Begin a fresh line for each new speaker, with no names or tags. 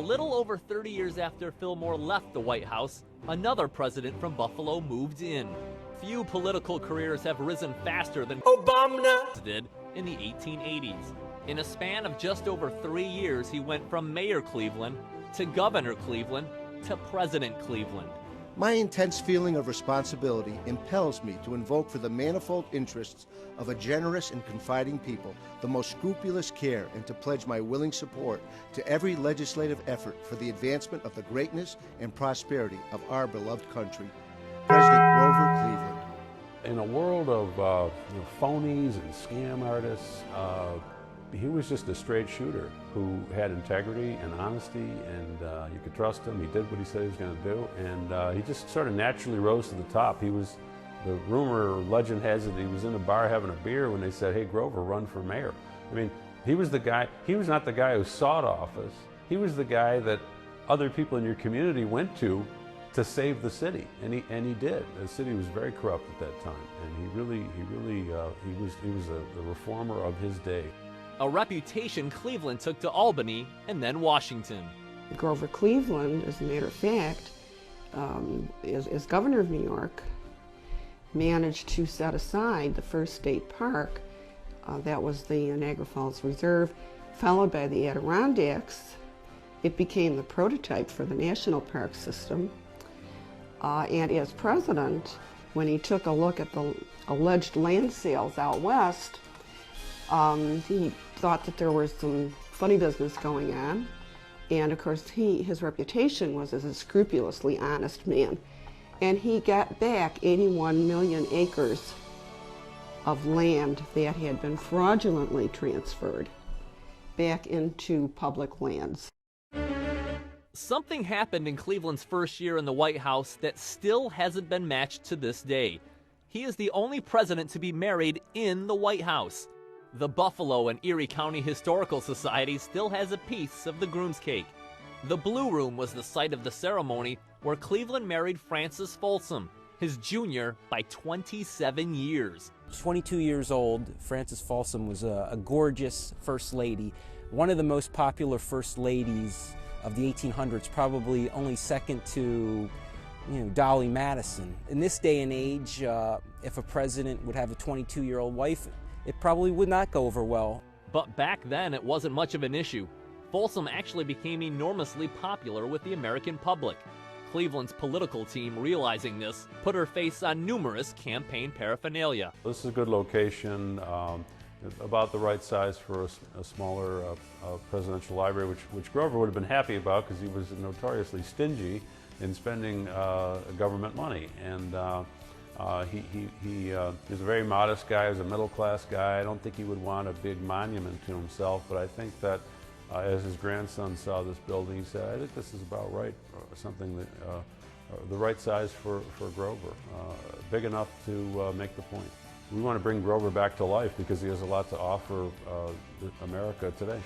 little over 30 years after Fillmore left the White House, another president from Buffalo moved in. Few political careers have risen faster than Obama did in the 1880s. In a span of just over 3 years, he went from Mayor Cleveland to Governor Cleveland to President Cleveland.
My intense feeling of responsibility impels me to invoke for the manifold interests of a generous and confiding people the most scrupulous care and to pledge my willing support to every legislative effort for the advancement of the greatness and prosperity of our beloved country. President Grover Cleveland.
In a world of phonies and scam artists, he was just a straight shooter who had integrity and honesty, and you could trust him. He did what he said he was going to do, and he just sort of naturally rose to the top. He was, the rumor or legend has it, he was in a bar having a beer when they said, "Hey, Grover, run for mayor." I mean, he was the guy. He was not the guy who sought office. He was the guy that other people in your community went to save the city, and he did. The city was very corrupt at that time, and he was the reformer of his day.
A reputation Cleveland took to Albany and then Washington.
Grover Cleveland, as a matter of fact, as governor of New York, managed to set aside the first state park, that was the Niagara Falls Reserve, followed by the Adirondacks. It became the prototype for the national park system. And as president, when he took a look at the alleged land sales out west, he thought that there was some funny business going on. And of course, his reputation was as a scrupulously honest man. And he got back 81 million acres of land that had been fraudulently transferred back into public lands.
Something happened in Cleveland's first year in the White House that still hasn't been matched to this day. He is the only president to be married in the White House. The Buffalo and Erie County Historical Society still has a piece of the groom's cake. The Blue Room was the site of the ceremony where Cleveland married Frances Folsom, his junior by 27 years.
22 years old, Frances Folsom was a gorgeous first lady, one of the most popular first ladies of the 1800s, probably only second to Dolly Madison. In this day and age, if a president would have a 22-year-old wife, it probably would not go over well.
But back then, it wasn't much of an issue. Folsom actually became enormously popular with the American public. Cleveland's political team, realizing this, put her face on numerous campaign paraphernalia.
This is a good location, about the right size for a smaller presidential library, which Grover would have been happy about because he was notoriously stingy in spending government money. And he was a very modest guy, he was a middle-class guy. I don't think he would want a big monument to himself, but I think that as his grandson saw this building, he said, "I think this is about right, or something that, the right size for Grover, big enough to make the point." We want to bring Grover back to life because he has a lot to offer America today.